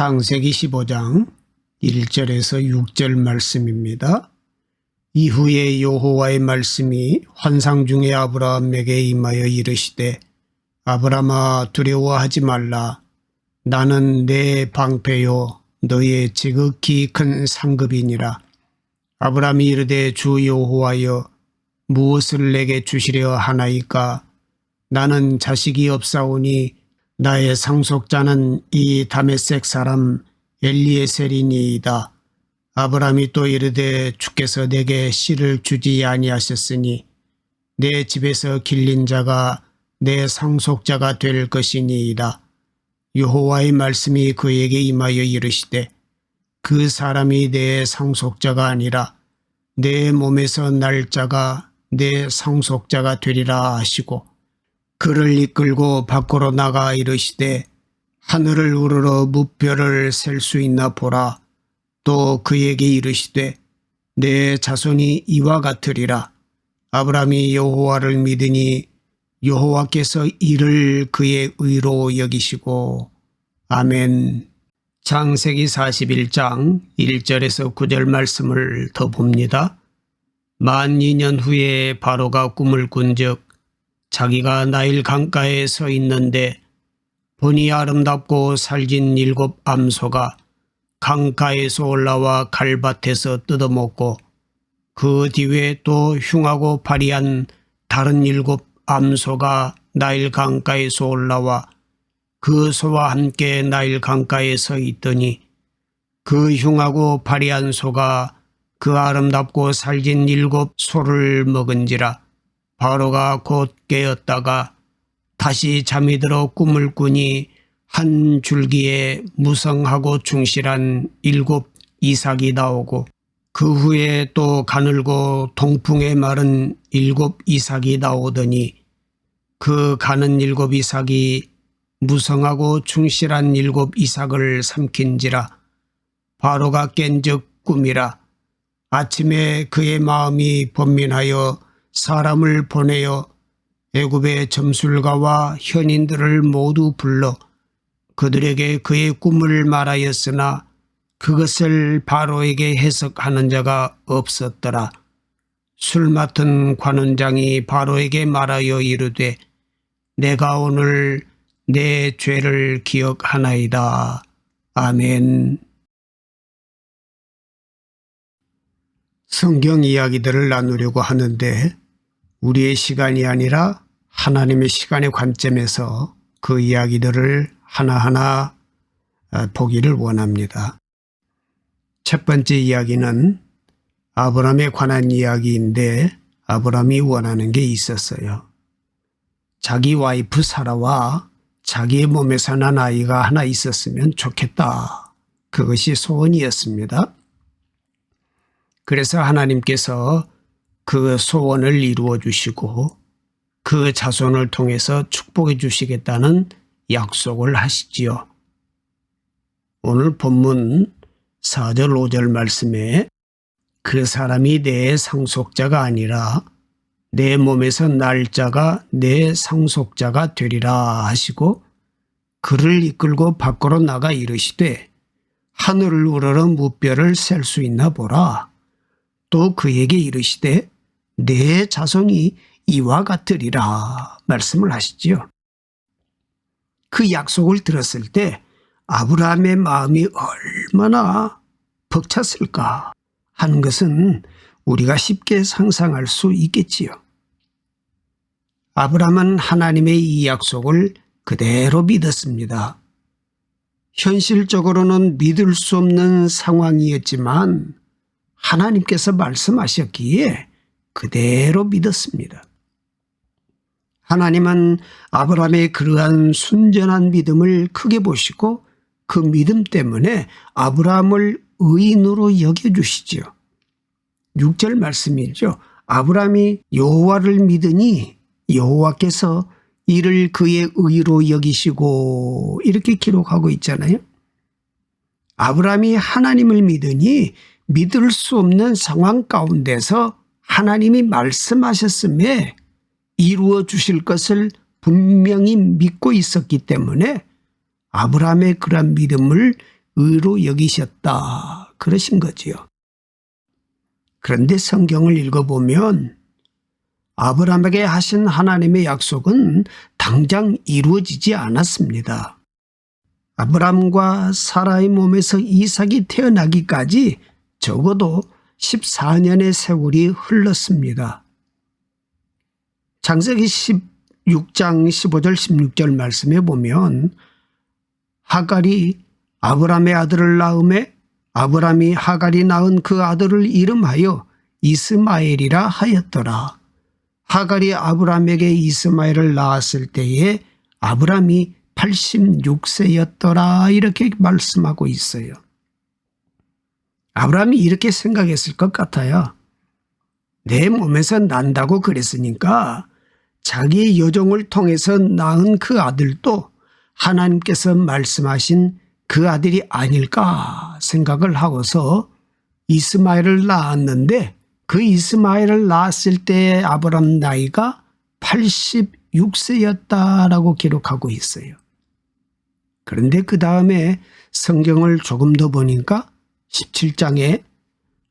창세기 15장 1절에서 6절 말씀입니다. 이후에 여호와의 말씀이 환상 중에 아브라함에게 임하여 이르시되 아브라함아 두려워하지 말라. 나는 내 방패요 너의 지극히 큰 상급이니라. 아브라함이 이르되 주 여호와여 무엇을 내게 주시려 하나이까. 나는 자식이 없사오니 나의 상속자는 이 다메섹 사람 엘리에셀이니이다. 아브라함이 또 이르되 주께서 내게 씨를 주지 아니하셨으니 내 집에서 길린 자가 내 상속자가 될 것이니이다. 여호와의 말씀이 그에게 임하여 이르시되 그 사람이 내 상속자가 아니라 내 몸에서 날 자가 내 상속자가 되리라 하시고 그를 이끌고 밖으로 나가 이르시되 하늘을 우러러 무뼈를 셀 수 있나 보라. 또 그에게 이르시되 내 자손이 이와 같으리라. 아브라함이 여호와를 믿으니 여호와께서 이를 그의 의로 여기시고. 아멘. 창세기 41장 1절에서 9절 말씀을 더 봅니다. 만 2년 후에 바로가 꿈을 꾼즉 자기가 나일 강가에 서 있는데 보니 아름답고 살진 7 암소가 강가에서 올라와 갈밭에서 뜯어먹고 그 뒤에 또 흉하고 파리한 다른 7 암소가 나일 강가에서 올라와 그 소와 함께 나일 강가에 서 있더니 그 흉하고 파리한 소가 그 아름답고 살진 7 소를 먹은지라. 바로가 곧 깨었다가 다시 잠이 들어 꿈을 꾸니 한 줄기에 무성하고 충실한 7 이삭이 나오고 그 후에 또 가늘고 동풍에 마른 7 이삭이 나오더니 그 가는 7 이삭이 무성하고 충실한 7 이삭을 삼킨지라. 바로가 깬즉 꿈이라. 아침에 그의 마음이 번민하여 사람을 보내어 애굽의 점술가와 현인들을 모두 불러 그들에게 그의 꿈을 말하였으나 그것을 바로에게 해석하는 자가 없었더라. 술 맡은 관원장이 바로에게 말하여 이르되 내가 오늘 내 죄를 기억하나이다. 아멘. 성경 이야기들을 나누려고 하는데 우리의 시간이 아니라 하나님의 시간의 관점에서 그 이야기들을 하나하나 보기를 원합니다. 첫 번째 이야기는 아브라함에 관한 이야기인데 아브라함이 원하는 게 있었어요. 자기 와이프 사라와 자기의 몸에서 난 아이가 하나 있었으면 좋겠다. 그것이 소원이었습니다. 그래서 하나님께서 그 소원을 이루어 주시고 그 자손을 통해서 축복해 주시겠다는 약속을 하시지요. 오늘 본문 4절 5절 말씀에 그 사람이 내 상속자가 아니라 내 몸에서 날 자가 내 상속자가 되리라 하시고 그를 이끌고 밖으로 나가 이르시되 하늘을 우러러 무뼈를 셀 수 있나 보라. 또 그에게 이르시되 내 자손이 이와 같으리라 말씀을 하시지요. 그 약속을 들었을 때 아브라함의 마음이 얼마나 벅찼을까 하는 것은 우리가 쉽게 상상할 수 있겠지요. 아브라함은 하나님의 이 약속을 그대로 믿었습니다. 현실적으로는 믿을 수 없는 상황이었지만 하나님께서 말씀하셨기에 그대로 믿었습니다. 하나님은 아브라함의 그러한 순전한 믿음을 크게 보시고 그 믿음 때문에 아브라함을 의인으로 여겨주시지요. 6절 말씀이죠. 아브라함이 여호와를 믿으니 여호와께서 이를 그의 의로 여기시고 이렇게 기록하고 있잖아요. 아브라함이 하나님을 믿으니 믿을 수 없는 상황 가운데서 하나님이 말씀하셨음에 이루어 주실 것을 분명히 믿고 있었기 때문에 아브라함의 그런 믿음을 의로 여기셨다 그러신 거지요. 그런데 성경을 읽어보면 아브라함에게 하신 하나님의 약속은 당장 이루어지지 않았습니다. 아브라함과 사라의 몸에서 이삭이 태어나기까지 적어도 14년의 세월이 흘렀습니다. 창세기 16장 15절 16절 말씀에 보면 하갈이 아브라함의 아들을 낳음에 아브라함이 하갈이 낳은 그 아들을 이름하여 이스마엘이라 하였더라. 하갈이 아브라함에게 이스마엘을 낳았을 때에 아브라함이 86세였더라 이렇게 말씀하고 있어요. 아브라함이 이렇게 생각했을 것 같아요. 내 몸에서 난다고 그랬으니까 자기의 여종을 통해서 낳은 그 아들도 하나님께서 말씀하신 그 아들이 아닐까 생각을 하고서 이스마엘을 낳았는데 그 이스마엘을 낳았을 때 아브라함 나이가 86세였다라고 기록하고 있어요. 그런데 그 다음에 성경을 조금 더 보니까 17장에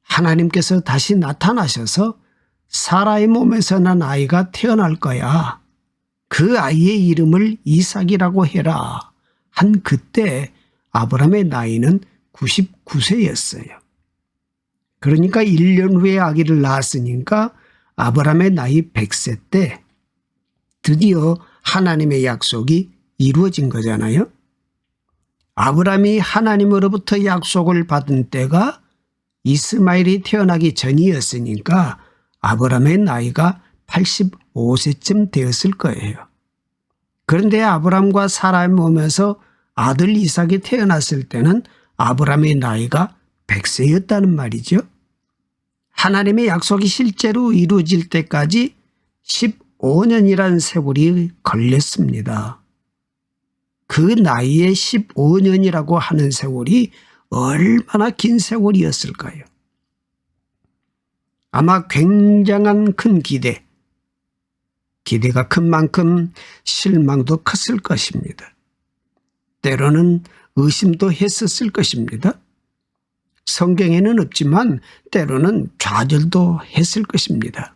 하나님께서 다시 나타나셔서 사라의 몸에서 난 아이가 태어날 거야. 그 아이의 이름을 이삭이라고 해라. 한 그때 아브라함의 나이는 99세였어요. 그러니까 1년 후에 아기를 낳았으니까 아브라함의 나이 100세 때 드디어 하나님의 약속이 이루어진 거잖아요. 아브라함이 하나님으로부터 약속을 받은 때가 이스마엘이 태어나기 전이었으니까 아브라함의 나이가 85세쯤 되었을 거예요. 그런데 아브라함과 사라의 몸에서 아들 이삭이 태어났을 때는 아브라함의 나이가 100세였다는 말이죠. 하나님의 약속이 실제로 이루어질 때까지 15년이라는 세월이 걸렸습니다. 그 나이에 15년이라고 하는 세월이 얼마나 긴 세월이었을까요? 아마 굉장한 큰 기대가 큰 만큼 실망도 컸을 것입니다. 때로는 의심도 했었을 것입니다. 성경에는 없지만 때로는 좌절도 했을 것입니다.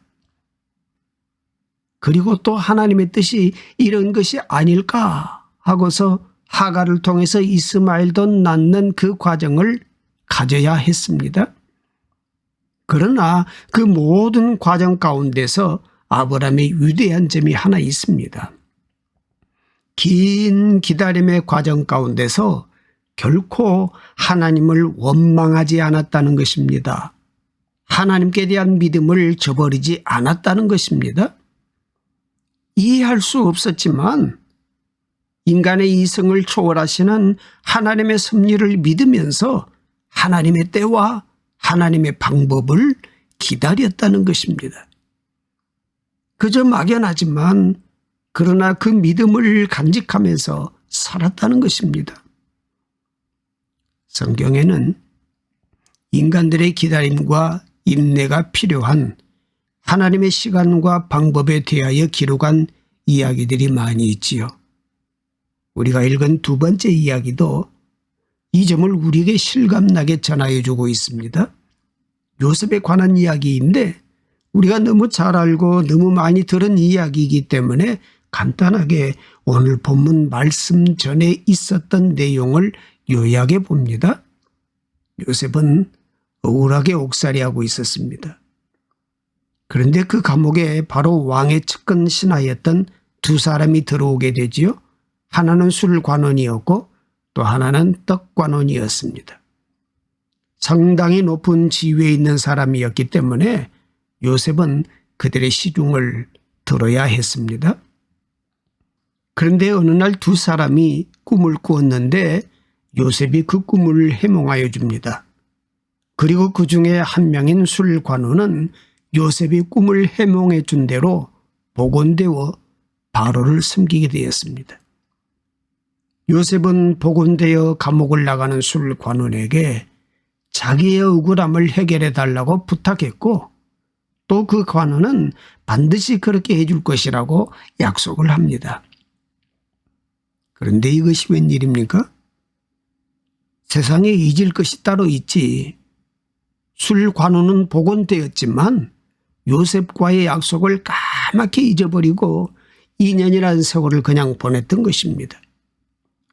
그리고 또 하나님의 뜻이 이런 것이 아닐까 하고서 하갈을 통해서 이스마엘도 낳는 그 과정을 가져야 했습니다. 그러나 그 모든 과정 가운데서 아브라함의 위대한 점이 하나 있습니다. 긴 기다림의 과정 가운데서 결코 하나님을 원망하지 않았다는 것입니다. 하나님께 대한 믿음을 저버리지 않았다는 것입니다. 이해할 수 없었지만 인간의 이성을 초월하시는 하나님의 섭리를 믿으면서 하나님의 때와 하나님의 방법을 기다렸다는 것입니다. 그저 막연하지만 그러나 그 믿음을 간직하면서 살았다는 것입니다. 성경에는 인간들의 기다림과 인내가 필요한 하나님의 시간과 방법에 대하여 기록한 이야기들이 많이 있지요. 우리가 읽은 두 번째 이야기도 이 점을 우리에게 실감나게 전하여 주고 있습니다. 요셉에 관한 이야기인데 우리가 너무 잘 알고 너무 많이 들은 이야기이기 때문에 간단하게 오늘 본문 말씀 전에 있었던 내용을 요약해 봅니다. 요셉은 억울하게 옥살이하고 있었습니다. 그런데 그 감옥에 바로 왕의 측근 신하였던 두 사람이 들어오게 되지요. 하나는 술관원이었고 또 하나는 떡관원이었습니다. 상당히 높은 지위에 있는 사람이었기 때문에 요셉은 그들의 시중을 들어야 했습니다. 그런데 어느 날 두 사람이 꿈을 꾸었는데 요셉이 그 꿈을 해몽하여 줍니다. 그리고 그 중에 한 명인 술관원은 요셉이 꿈을 해몽해 준 대로 복원되어 바로를 섬기게 되었습니다. 요셉은 복원되어 감옥을 나가는 술관원에게 자기의 억울함을 해결해 달라고 부탁했고 또 그 관원은 반드시 그렇게 해줄 것이라고 약속을 합니다. 그런데 이것이 웬일입니까? 세상에 잊을 것이 따로 있지. 술 관원은 복원되었지만 요셉과의 약속을 까맣게 잊어버리고 2년이라는 세월을 그냥 보냈던 것입니다.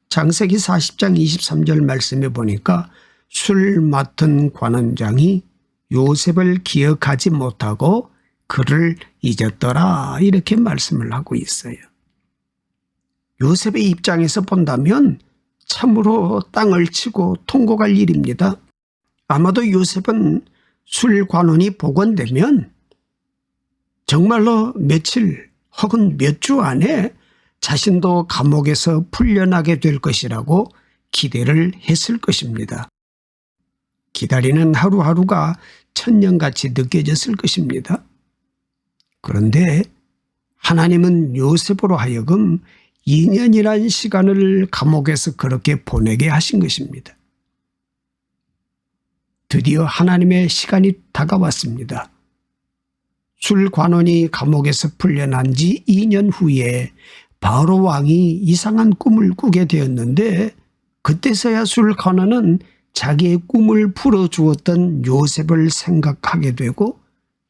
창세기 40장 23절 말씀에 보니까 술 맡은 관원장이 요셉을 기억하지 못하고 그를 잊었더라 이렇게 말씀을 하고 있어요. 요셉의 입장에서 본다면 참으로 땅을 치고 통곡할 일입니다. 아마도 요셉은 술 관원이 복원되면 정말로 며칠 혹은 몇 주 안에 자신도 감옥에서 풀려나게 될 것이라고 기대를 했을 것입니다. 기다리는 하루하루가 천년같이 느껴졌을 것입니다. 그런데 하나님은 요셉으로 하여금 2년이란 시간을 감옥에서 그렇게 보내게 하신 것입니다. 드디어 하나님의 시간이 다가왔습니다. 술 관원이 감옥에서 풀려난 지 2년 후에 바로 왕이 이상한 꿈을 꾸게 되었는데 그때서야 술 관원은 자기의 꿈을 풀어주었던 요셉을 생각하게 되고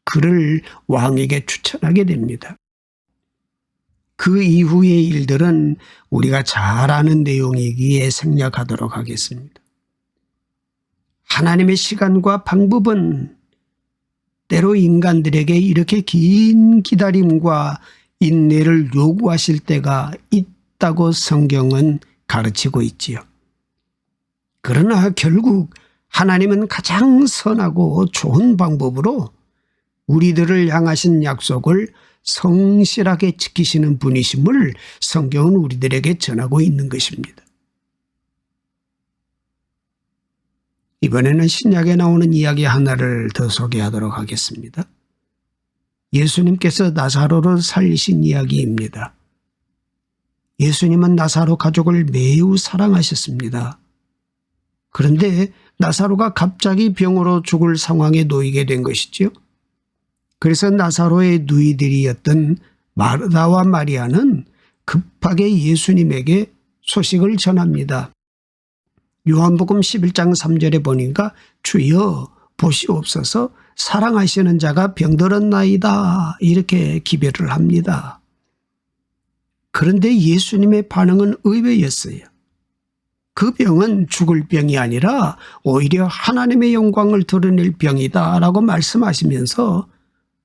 그를 왕에게 추천하게 됩니다. 그 이후의 일들은 우리가 잘 아는 내용이기에 생략하도록 하겠습니다. 하나님의 시간과 방법은 때로 인간들에게 이렇게 긴 기다림과 인내를 요구하실 때가 있다고 성경은 가르치고 있지요. 그러나 결국 하나님은 가장 선하고 좋은 방법으로 우리들을 향하신 약속을 성실하게 지키시는 분이심을 성경은 우리들에게 전하고 있는 것입니다. 이번에는 신약에 나오는 이야기 하나를 더 소개하도록 하겠습니다. 예수님께서 나사로를 살리신 이야기입니다. 예수님은 나사로 가족을 매우 사랑하셨습니다. 그런데 나사로가 갑자기 병으로 죽을 상황에 놓이게 된 것이죠. 그래서 나사로의 누이들이었던 마르다와 마리아는 급하게 예수님에게 소식을 전합니다. 요한복음 11장 3절에 보니까 주여 보시옵소서 사랑하시는 자가 병들었나이다 이렇게 기별을 합니다. 그런데 예수님의 반응은 의외였어요. 그 병은 죽을 병이 아니라 오히려 하나님의 영광을 드러낼 병이다 라고 말씀하시면서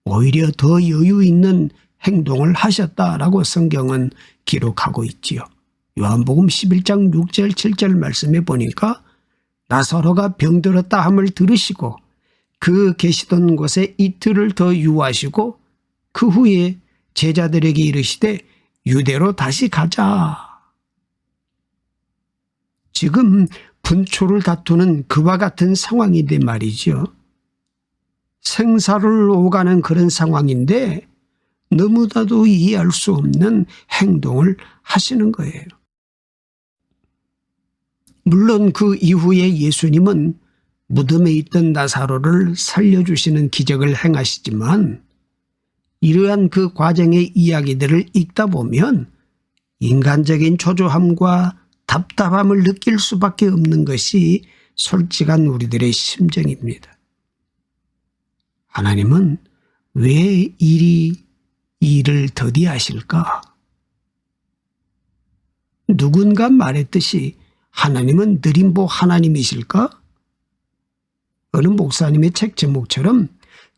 오히려 더 여유 있는 행동을 하셨다라고 성경은 기록하고 있지요. 요한복음 11장 6절 7절 말씀에 보니까 나사로가 병들었다 함을 들으시고 그 계시던 곳에 이틀을 더 유하시고 그 후에 제자들에게 이르시되 유대로 다시 가자. 지금 분초를 다투는 그와 같은 상황인데 말이죠. 생사를 오가는 그런 상황인데 너무나도 이해할 수 없는 행동을 하시는 거예요. 물론 그 이후에 예수님은 무덤에 있던 나사로를 살려주시는 기적을 행하시지만 이러한 그 과정의 이야기들을 읽다 보면 인간적인 초조함과 답답함을 느낄 수밖에 없는 것이 솔직한 우리들의 심정입니다. 하나님은 왜 일을 더디하실까? 누군가 말했듯이 하나님은 느림보 하나님이실까? 어느 목사님의 책 제목처럼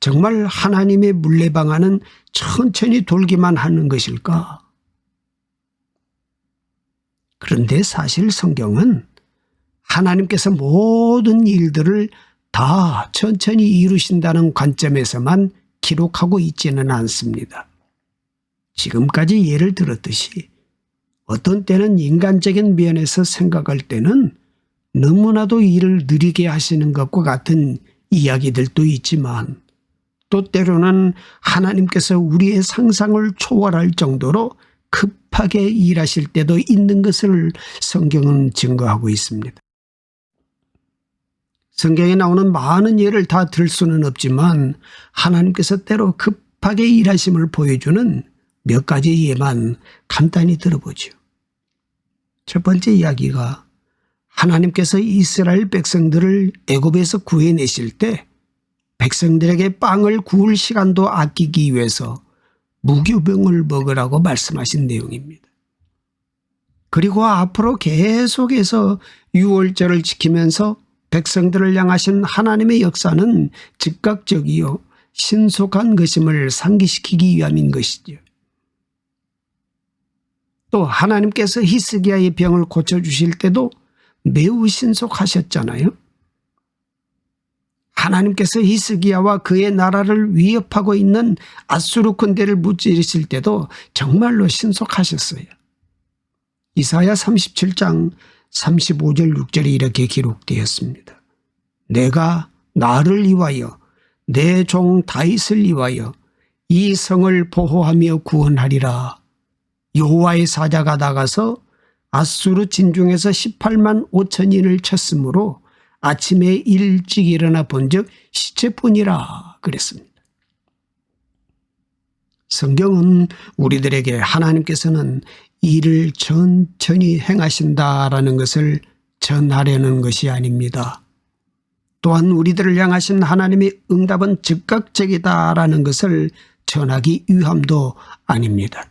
정말 하나님의 물레방아는 천천히 돌기만 하는 것일까? 그런데 사실 성경은 하나님께서 모든 일들을 다 천천히 이루신다는 관점에서만 기록하고 있지는 않습니다. 지금까지 예를 들었듯이 어떤 때는 인간적인 면에서 생각할 때는 너무나도 일을 느리게 하시는 것과 같은 이야기들도 있지만 또 때로는 하나님께서 우리의 상상을 초월할 정도로 급하게 일하실 때도 있는 것을 성경은 증거하고 있습니다. 성경에 나오는 많은 예를 다 들 수는 없지만 하나님께서 때로 급하게 일하심을 보여주는 몇 가지 예만 간단히 들어보죠. 첫 번째 이야기가 하나님께서 이스라엘 백성들을 애굽에서 구해내실 때 백성들에게 빵을 구울 시간도 아끼기 위해서 무교병을 먹으라고 말씀하신 내용입니다. 그리고 앞으로 계속해서 유월절을 지키면서 백성들을 향하신 하나님의 역사는 즉각적이요 신속한 것임을 상기시키기 위함인 것이죠. 또 하나님께서 히스기야의 병을 고쳐주실 때도 매우 신속하셨잖아요. 하나님께서 히스기야와 그의 나라를 위협하고 있는 아수르 군대를 무찌르실 때도 정말로 신속하셨어요. 이사야 37장 35절 6절에 이렇게 기록되었습니다. 내가 나를 위하여 내 종 다윗을 위하여 이 성을 보호하며 구원하리라. 여호와의 사자가 나가서 아수르 진중에서 18만 5천인을 쳤으므로 아침에 일찍 일어나 본즉 시체뿐이라 그랬습니다. 성경은 우리들에게 하나님께서는 일을 천천히 행하신다라는 것을 전하려는 것이 아닙니다. 또한 우리들을 향하신 하나님의 응답은 즉각적이다라는 것을 전하기 위함도 아닙니다.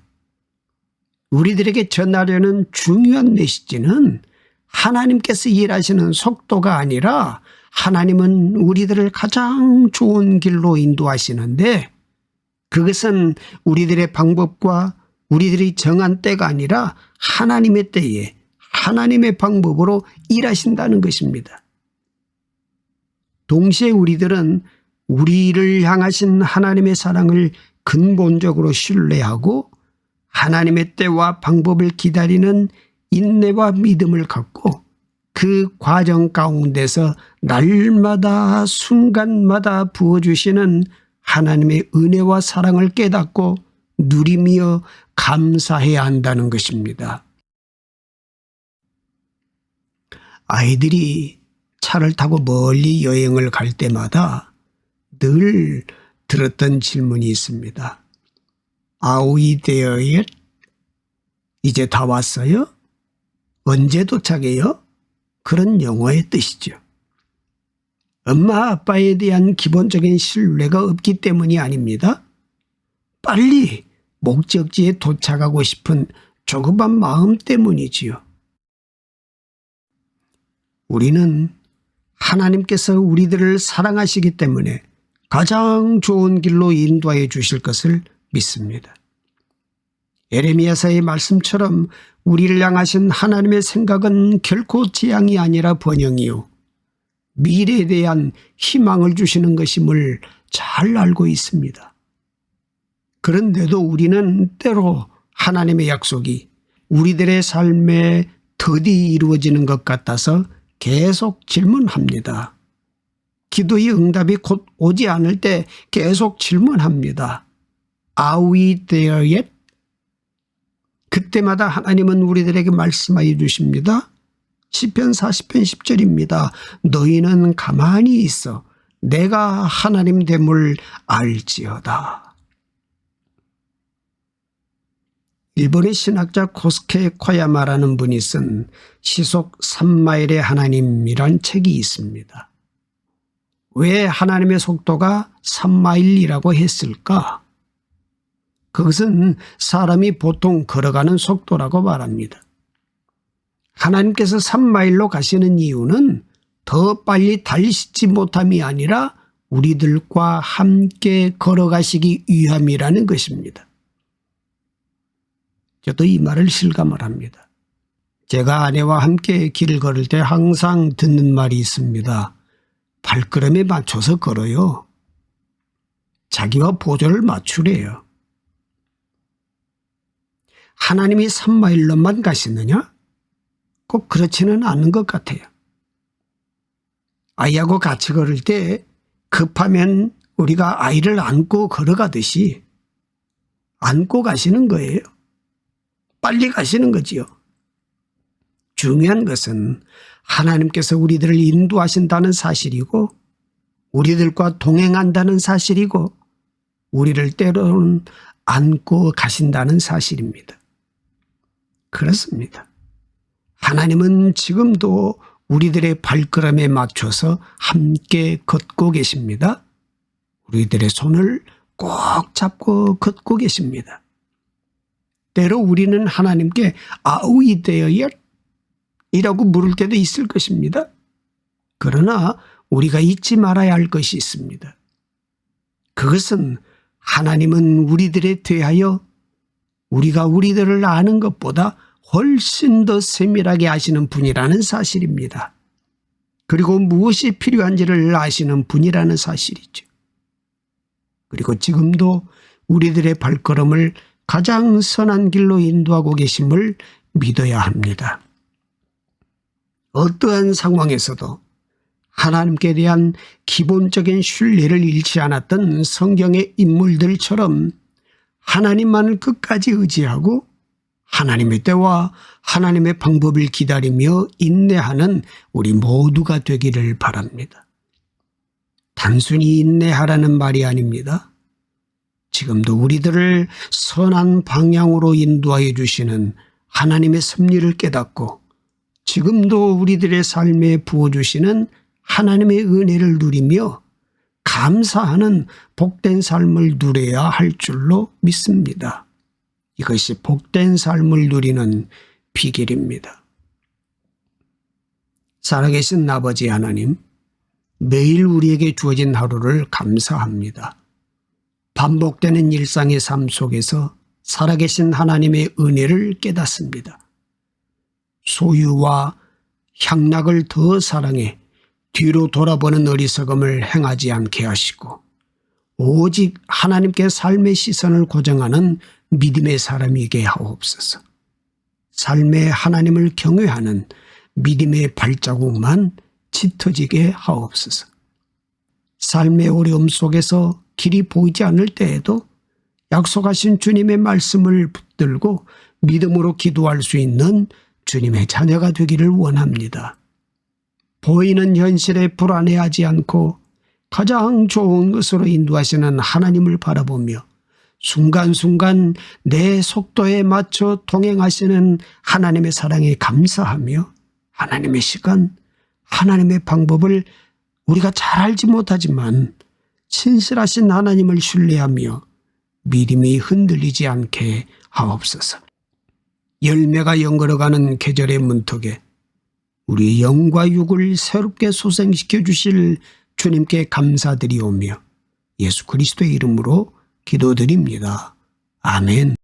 우리들에게 전하려는 중요한 메시지는 하나님께서 일하시는 속도가 아니라 하나님은 우리들을 가장 좋은 길로 인도하시는데 그것은 우리들의 방법과 우리들이 정한 때가 아니라 하나님의 때에 하나님의 방법으로 일하신다는 것입니다. 동시에 우리들은 우리를 향하신 하나님의 사랑을 근본적으로 신뢰하고 하나님의 때와 방법을 기다리는 인내와 믿음을 갖고 그 과정 가운데서 날마다 순간마다 부어주시는 하나님의 은혜와 사랑을 깨닫고 누리며 감사해야 한다는 것입니다. 아이들이 차를 타고 멀리 여행을 갈 때마다 늘 들었던 질문이 있습니다. Are we there yet? 이제 다 왔어요? 언제 도착해요? 그런 영어의 뜻이죠. 엄마 아빠에 대한 기본적인 신뢰가 없기 때문이 아닙니다. 빨리 목적지에 도착하고 싶은 조급한 마음 때문이지요. 우리는 하나님께서 우리들을 사랑하시기 때문에 가장 좋은 길로 인도하여 주실 것을 믿습니다. 에레미야서의 말씀처럼 우리를 향하신 하나님의 생각은 결코 재앙이 아니라 번영이요 미래에 대한 희망을 주시는 것임을 잘 알고 있습니다. 그런데도 우리는 때로 하나님의 약속이 우리들의 삶에 더디 이루어지는 것 같아서 계속 질문합니다. 기도의 응답이 곧 오지 않을 때 계속 질문합니다. Are we there yet? 그때마다 하나님은 우리들에게 말씀하여 주십니다. 시편 40편 10절입니다. 너희는 가만히 있어 내가 하나님 됨을 알지어다. 일본의 신학자 코스케 코야마라는 분이 쓴 시속 3마일의 하나님이란 책이 있습니다. 왜 하나님의 속도가 3마일이라고 했을까? 그것은 사람이 보통 걸어가는 속도라고 말합니다. 하나님께서 3마일로 가시는 이유는 더 빨리 달리시지 못함이 아니라 우리들과 함께 걸어가시기 위함이라는 것입니다. 저도 이 말을 실감을 합니다. 제가 아내와 함께 길을 걸을 때 항상 듣는 말이 있습니다. 발걸음에 맞춰서 걸어요. 자기와 보조를 맞추래요. 하나님이 3마일로만 가시느냐? 꼭 그렇지는 않은 것 같아요. 아이하고 같이 걸을 때 급하면 우리가 아이를 안고 걸어가듯이 안고 가시는 거예요. 빨리 가시는 거지요. 중요한 것은 하나님께서 우리들을 인도하신다는 사실이고 우리들과 동행한다는 사실이고 우리를 때로는 안고 가신다는 사실입니다. 그렇습니다. 하나님은 지금도 우리들의 발걸음에 맞춰서 함께 걷고 계십니다. 우리들의 손을 꼭 잡고 걷고 계십니다. 때로 우리는 하나님께 아우이 되어야 이라고 물을 때도 있을 것입니다. 그러나 우리가 잊지 말아야 할 것이 있습니다. 그것은 하나님은 우리들에 대하여 우리가 우리들을 아는 것보다 훨씬 더 세밀하게 아시는 분이라는 사실입니다. 그리고 무엇이 필요한지를 아시는 분이라는 사실이죠. 그리고 지금도 우리들의 발걸음을 가장 선한 길로 인도하고 계심을 믿어야 합니다. 어떠한 상황에서도 하나님께 대한 기본적인 신뢰를 잃지 않았던 성경의 인물들처럼 하나님만을 끝까지 의지하고 하나님의 때와 하나님의 방법을 기다리며 인내하는 우리 모두가 되기를 바랍니다. 단순히 인내하라는 말이 아닙니다. 지금도 우리들을 선한 방향으로 인도하여 주시는 하나님의 섭리를 깨닫고 지금도 우리들의 삶에 부어주시는 하나님의 은혜를 누리며 감사하는 복된 삶을 누려야 할 줄로 믿습니다. 이것이 복된 삶을 누리는 비결입니다. 살아계신 아버지 하나님, 매일 우리에게 주어진 하루를 감사합니다. 반복되는 일상의 삶 속에서 살아계신 하나님의 은혜를 깨닫습니다. 소유와 향락을 더 사랑해 뒤로 돌아보는 어리석음을 행하지 않게 하시고 오직 하나님께 삶의 시선을 고정하는 믿음의 사람이게 하옵소서. 삶에 하나님을 경외하는 믿음의 발자국만 짙어지게 하옵소서. 삶의 어려움 속에서 길이 보이지 않을 때에도 약속하신 주님의 말씀을 붙들고 믿음으로 기도할 수 있는 주님의 자녀가 되기를 원합니다. 보이는 현실에 불안해하지 않고 가장 좋은 것으로 인도하시는 하나님을 바라보며 순간순간 내 속도에 맞춰 동행하시는 하나님의 사랑에 감사하며 하나님의 시간, 하나님의 방법을 우리가 잘 알지 못하지만 신실하신 하나님을 신뢰하며 믿음이 흔들리지 않게 하옵소서. 열매가 연걸어가는 계절의 문턱에 우리의 영과 육을 새롭게 소생시켜 주실 주님께 감사드리오며 예수 그리스도의 이름으로 기도드립니다. 아멘.